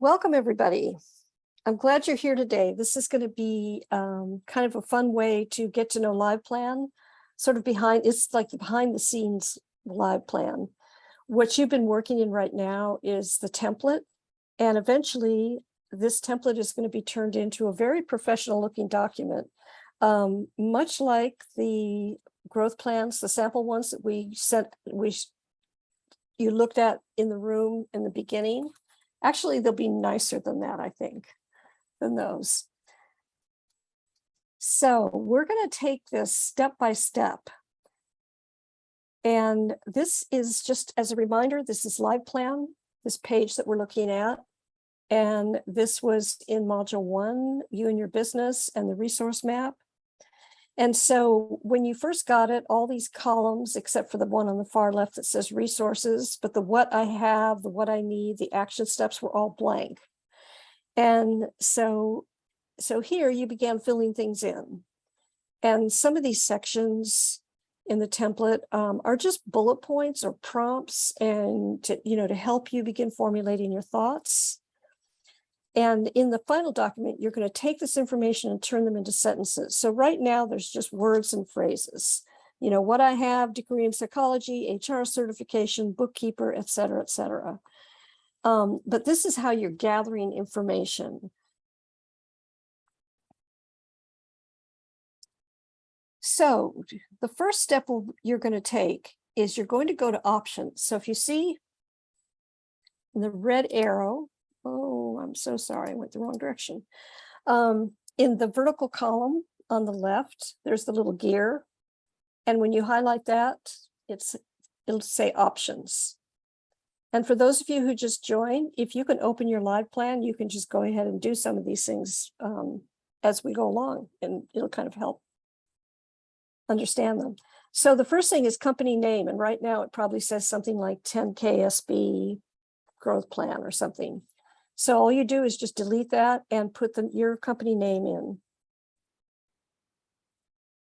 Welcome, everybody. I'm glad you're here today. This is going to be kind of a fun way to get to know LivePlan, sort of it's like the behind the scenes LivePlan. What you've been working in right now is the template, and eventually this template is going to be turned into a very professional looking document, much like the growth plans, the sample ones that you looked at in the room in the beginning. Actually, they'll be nicer than that, I think, than those. So we're going to take this step by step. And this is just as a reminder, this is LivePlan, this page that we're looking at. And this was in module 1, you and your business and the resource map. And so when you first got it, all these columns, except for the one on the far left that says resources, but the what I have, the what I need, the action steps were all blank. And so here you began filling things in. And some of these sections in the template are just bullet points or prompts, and to help you begin formulating your thoughts. And in the final document, you're going to take this information and turn them into sentences. So right now, there's just words and phrases. What I have, degree in psychology, HR certification, bookkeeper, et cetera, et cetera. But this is how you're gathering information. So the first step you're going to take is you're going to go to options. So if you see the red arrow, oh, I'm so sorry, I went the wrong direction. In the vertical column on the left, there's the little gear. And when you highlight that, it'll say options. And for those of you who just joined, if you can open your LivePlan, you can just go ahead and do some of these things as we go along, and it'll kind of help understand them. So the first thing is company name. And right now it probably says something like 10KSB growth plan or something. So all you do is just delete that and put your company name in.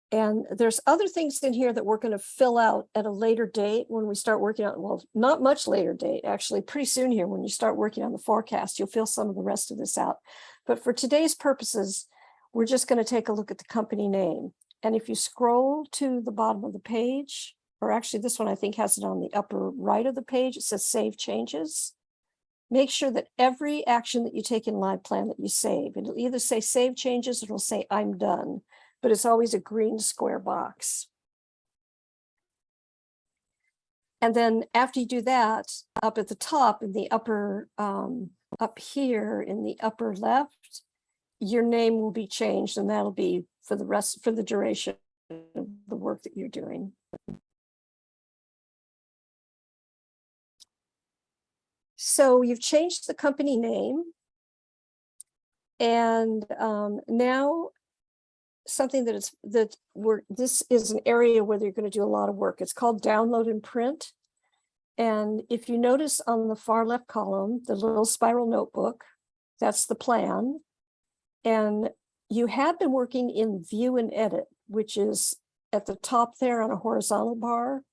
And there's other things in here that we're going to fill out at a later date when we start working on, well, not much later date, actually, pretty soon here when you start working on the forecast, you'll fill some of the rest of this out. But for today's purposes, we're just going to take a look at the company name. And if you scroll to the bottom of the page, or actually this one I think has it on the upper right of the page, it says Save Changes. Make sure that every action that you take in LivePlan that you save, it'll either say Save Changes or it'll say I'm done, but it's always a green square box. And then after you do that, up at the top in the upper, up here in the upper left, your name will be changed, and that'll be for the duration of the work that you're doing. So you've changed the company name, and now something this is an area where you're going to do a lot of work. It's called download and print. And if you notice on the far left column, the little spiral notebook, that's the plan. And you had been working in view and edit, which is at the top there on a horizontal bar.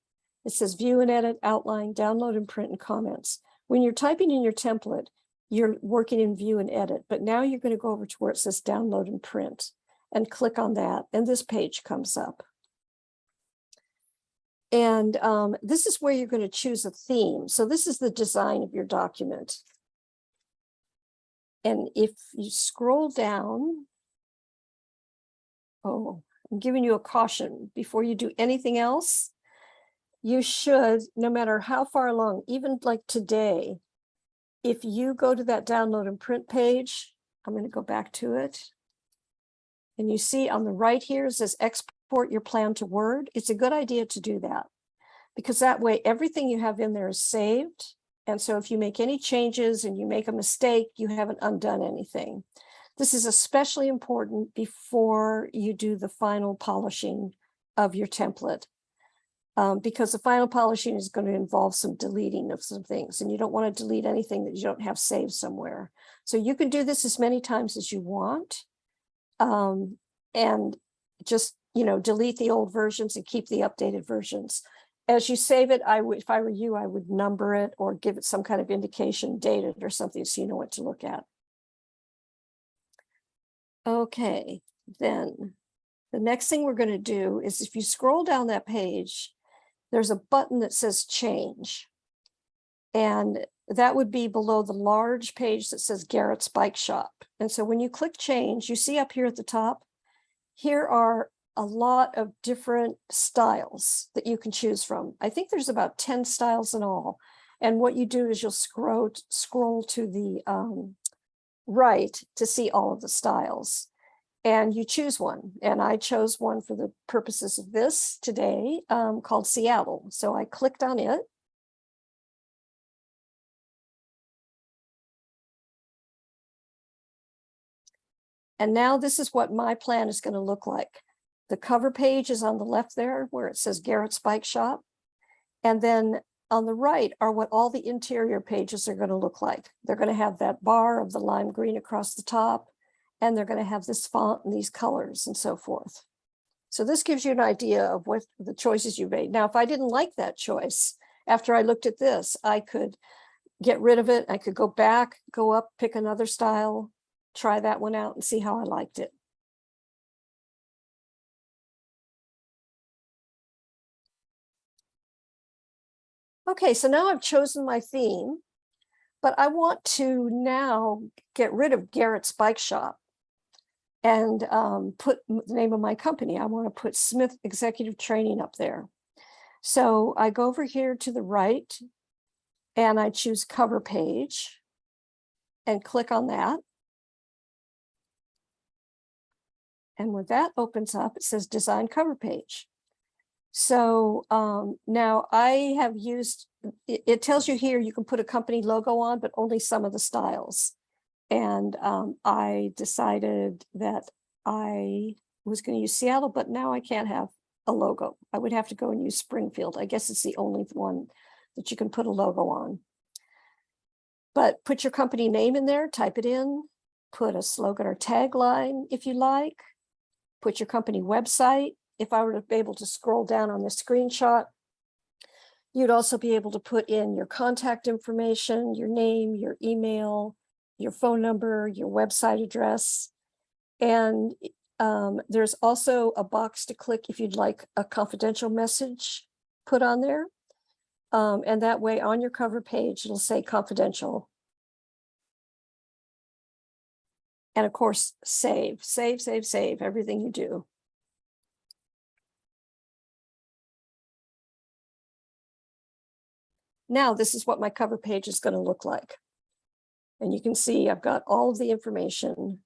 It says view and edit, outline, download and print, and comments. When you're typing in your template, you're working in view and edit, but now you're going to go over to where it says download and print and click on that, and this page comes up. And this is where you're going to choose a theme. So this is the design of your document. And if you scroll down, oh, I'm giving you a caution. Before you do anything else, you should, no matter how far along, even like today, if you go to that download and print page, I'm going to go back to it. And you see on the right here, it says export your plan to Word. It's a good idea to do that, because that way everything you have in there is saved. And so if you make any changes and you make a mistake, you haven't undone anything. This is especially important before you do the final polishing of your template, because the final polishing is going to involve some deleting of some things, and you don't want to delete anything that you don't have saved somewhere. So you can do this as many times as you want, and just delete the old versions and keep the updated versions. as you save it, if I were you, I would number it or give it some kind of indication, date it or something, so you know what to look at. Okay, then the next thing we're going to do is if you scroll down that page, there's a button that says change. And that would be below the large page that says Garrett's Bike Shop. And so when you click change, you see up here at the top, here are a lot of different styles that you can choose from. I think there's about 10 styles in all. And what you do is you'll scroll to the right to see all of the styles. And you choose one. And I chose one for the purposes of this today called Seattle. So I clicked on it. And now this is what my plan is going to look like. The cover page is on the left there where it says Garrett's Bike Shop. And then on the right are what all the interior pages are going to look like. They're going to have that bar of the lime green across the top, and they're going to have this font and these colors and so forth. So this gives you an idea of what the choices you made. Now, if I didn't like that choice, after I looked at this, I could get rid of it. I could go back, go up, pick another style, try that one out and see how I liked it. Okay, so now I've chosen my theme, but I want to now get rid of Garrett's Bike Shop and put the name of my company. I want to put Smith Executive Training up there. So I go over here to the right and I choose cover page and click on that. And when that opens up, it says design cover page. So now I have used, it tells you here you can put a company logo on, but only some of the styles. And I decided that I was going to use Seattle, but now I can't have a logo. I would have to go and use Springfield. I guess it's the only one that you can put a logo on. But put your company name in there, type it in, put a slogan or tagline if you like, put your company website. If I were to be able to scroll down on the screenshot, you'd also be able to put in your contact information, your name, your email, your phone number, your website address. And there's also a box to click if you'd like a confidential message put on there. And that way on your cover page, it'll say confidential. And of course, save everything you do. Now this is what my cover page is going to look like. And you can see I've got all of the information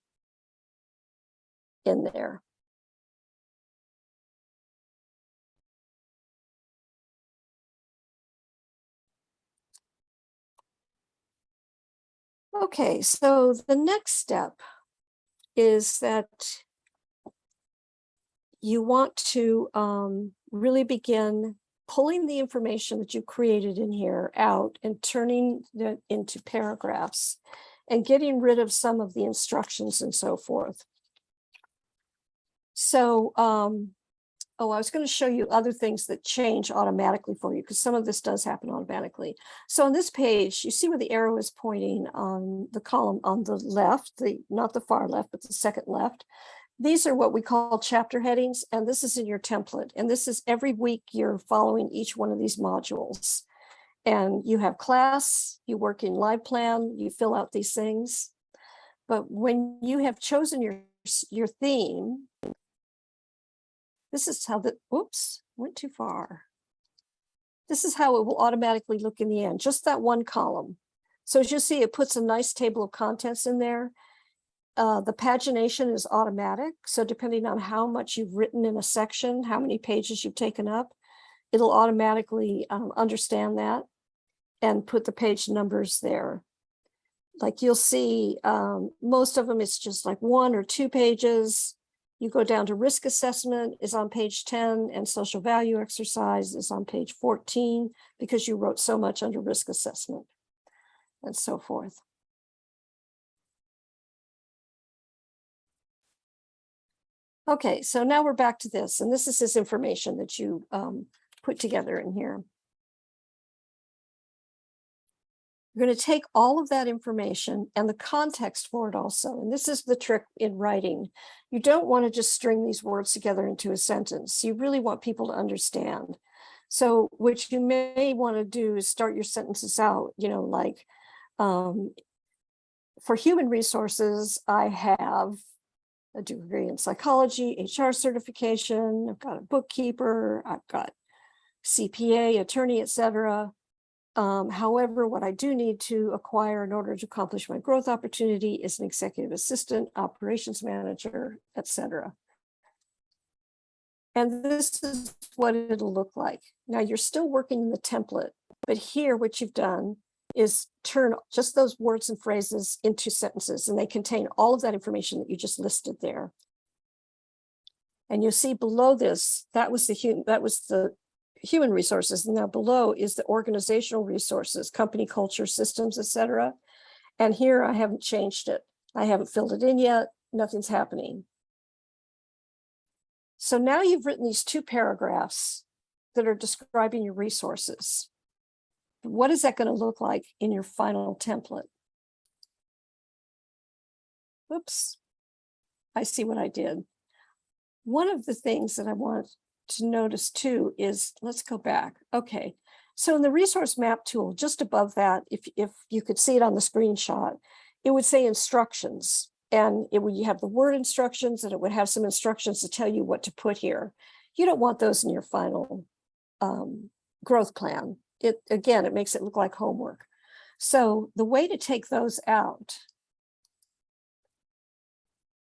in there. Okay, so the next step is that you want to really begin pulling the information that you created in here out and turning it into paragraphs and getting rid of some of the instructions and so forth. So, I was going to show you other things that change automatically for you because some of this does happen automatically. So on this page, you see where the arrow is pointing on the column on the left, not the far left, but the second left. These are what we call chapter headings, and this is in your template. And this is every week you're following each one of these modules. And you have class, you work in LivePlan, you fill out these things. But when you have chosen your theme, this is how went too far. This is how it will automatically look in the end, just that one column. So as you see, it puts a nice table of contents in there. The pagination is automatic. So depending on how much you've written in a section, how many pages you've taken up, it'll automatically understand that and put the page numbers there. Like you'll see, most of them, it's just like 1 or 2 pages. You go down to risk assessment is on page 10 and social value exercise is on page 14 because you wrote so much under risk assessment and so forth. Okay, so now we're back to this, and this is his information that you put together in here. You're going to take all of that information and the context for it also. And this is the trick in writing. You don't want to just string these words together into a sentence. You really want people to understand. So what you may want to do is start your sentences out, like for human resources, I have a degree in psychology, HR certification, I've got a bookkeeper, I've got CPA, attorney, etc. However, what I do need to acquire in order to accomplish my growth opportunity is an executive assistant, operations manager, etc. And this is what it'll look like. Now you're still working in the template, but here what you've done is turn just those words and phrases into sentences, and they contain all of that information that you just listed there. And you'll see below this, that was the human resources. And now below is the organizational resources, company culture, systems, etc. And here I haven't changed it. I haven't filled it in yet. Nothing's happening. So now you've written these 2 paragraphs that are describing your resources. What is that going to look like in your final template? Oops, I see what I did. One of the things that I want to notice too is, let's go back. Okay, so in the resource map tool, just above that, if you could see it on the screenshot, it would say instructions, and you have the word instructions, and it would have some instructions to tell you what to put here. You don't want those in your final growth plan. It makes it look like homework. So the way to take those out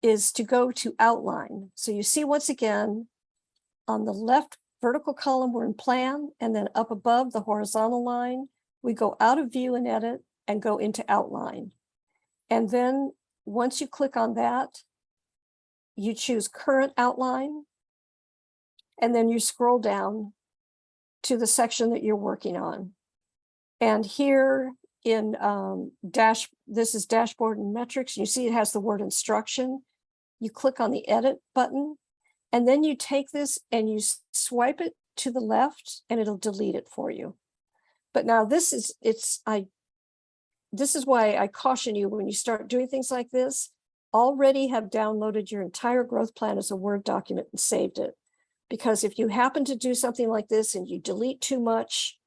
is to go to outline. So you see, once again, on the left vertical column, we're in plan, and then up above the horizontal line, we go out of view and edit and go into outline. And then once you click on that, you choose current outline, and then you scroll down to the section that you're working on. And here in this is dashboard and metrics. You see it has the word instruction. You click on the edit button, and then you take this and you swipe it to the left, and it'll delete it for you. But now this is why I caution you, when you start doing things like this, already have downloaded your entire growth plan as a Word document and saved it. Because if you happen to do something like this and you delete too much,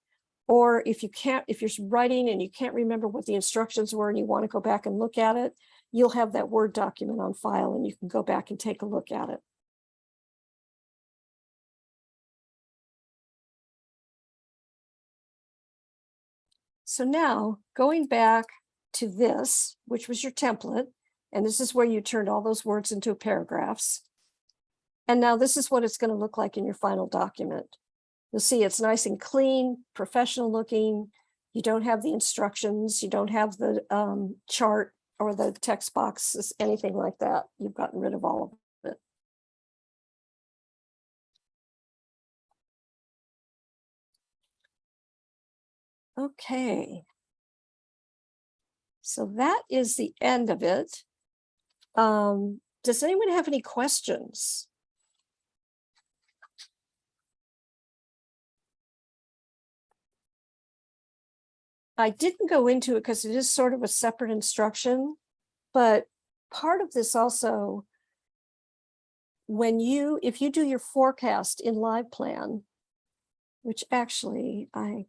or if you're writing and you can't remember what the instructions were and you want to go back and look at it, you'll have that Word document on file and you can go back and take a look at it. So now going back to this, which was your template, and this is where you turned all those words into paragraphs. And now this is what it's going to look like in your final document. You'll see it's nice and clean, professional looking. You don't have the instructions. You don't have the chart or the text boxes, anything like that. You've gotten rid of all of it. Okay. So that is the end of it. Does anyone have any questions? I didn't go into it because it is sort of a separate instruction, but part of this also, if you do your forecast in LivePlan, which actually I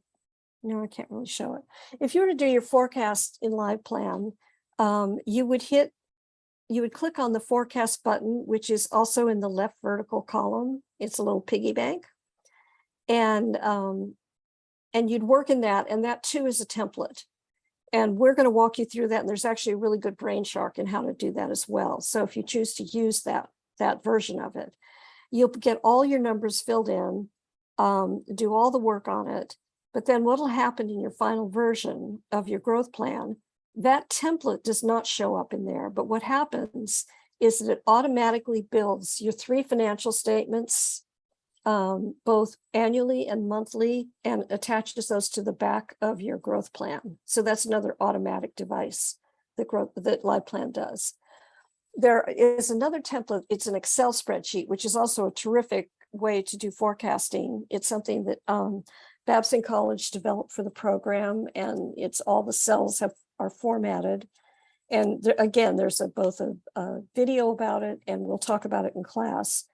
can't really show it. If you were to do your forecast in LivePlan, you would click on the forecast button, which is also in the left vertical column. It's a little piggy bank. And you'd work in that, and that too is a template. And we're going to walk you through that. And there's actually a really good Brainshark in how to do that as well. So if you choose to use that version of it, you'll get all your numbers filled in, do all the work on it. But then what will happen in your final version of your growth plan, that template does not show up in there. But what happens is that it automatically builds your 3 financial statements, both annually and monthly, and attaches those to the back of your growth plan. So that's another automatic device that LivePlan does. There is another template. It's an Excel spreadsheet, which is also a terrific way to do forecasting. It's something that Babson College developed for the program, and it's all the cells are formatted. And again, there's both a video about it, and we'll talk about it in class.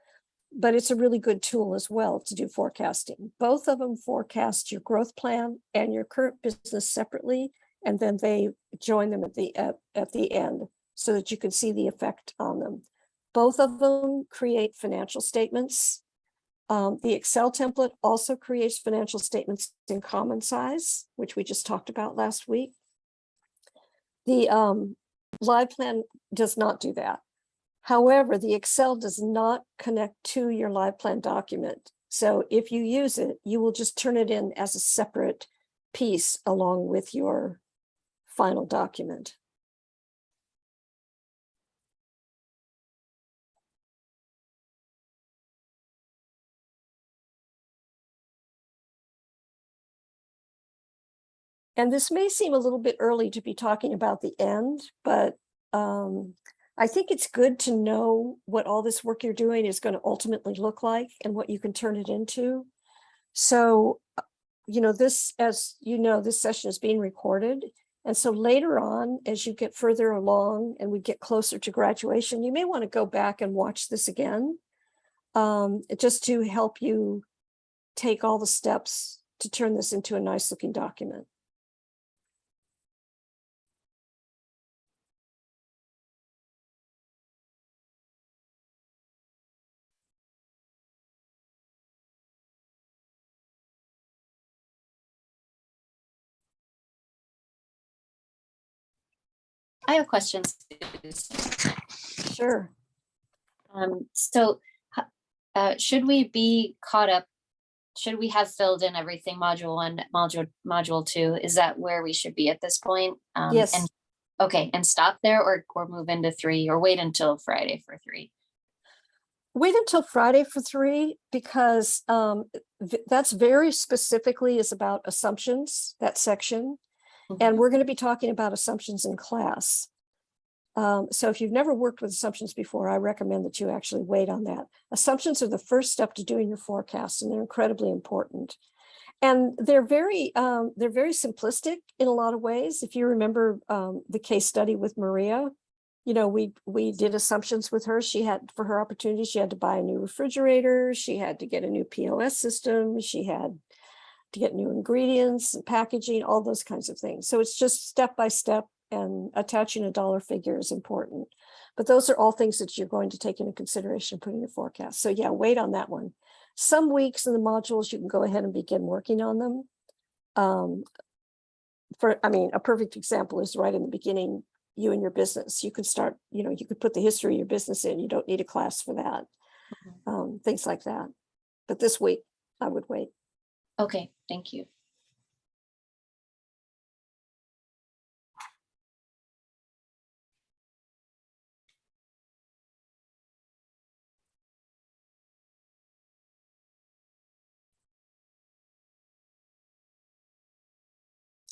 But it's a really good tool as well to do forecasting. Both of them forecast your growth plan and your current business separately, and then they join them at the end so that you can see the effect on them. Both of them create financial statements. The Excel template also creates financial statements in common size, which we just talked about last week. The Live Plan does not do that. However, the Excel does not connect to your Live Plan document. So if you use it, you will just turn it in as a separate piece along with your final document. And this may seem a little bit early to be talking about the end, but I think it's good to know what all this work you're doing is going to ultimately look like and what you can turn it into. So, you know, this, as you know, this session is being recorded. And so later on, as you get further along and we get closer to graduation, you may want to go back and watch this again, just to help you take all the steps to turn this into a nice looking document. I have questions. Sure. So should we be caught up? Should we have filled in everything module 1, module 2? Is that where we should be at this point? Yes. And okay, and stop there, or move into 3, or wait until Friday for 3? Wait until Friday for 3, because that's very specifically is about assumptions, that section. And we're going to be talking about assumptions in class. So if you've never worked with assumptions before, I recommend that you actually wait on that. Assumptions are the first step to doing your forecast, and they're incredibly important. And they're very simplistic in a lot of ways. If you remember the case study with Maria, you know, we did assumptions with her. She had, for her opportunity, she had to buy a new refrigerator. She had to get a new POS system. She had to get new ingredients and packaging, all those kinds of things. So it's just step by step, and attaching a dollar figure is important. But those are all things that you're going to take into consideration putting your forecast. So yeah, wait on that one. Some weeks in the modules, you can go ahead and begin working on them. I mean, a perfect example is right in the beginning, you and your business. You could start, you know, you could put the history of your business in. You don't need a class for that. Things like that. But this week, I would wait. Okay, thank you.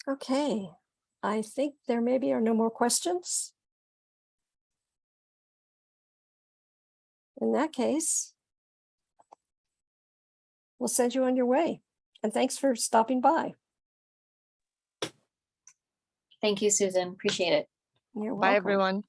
Okay, I think there maybe are no more questions. In that case, we'll send you on your way. And thanks for stopping by. Thank you, Susan. Appreciate it. You're welcome. Bye, everyone.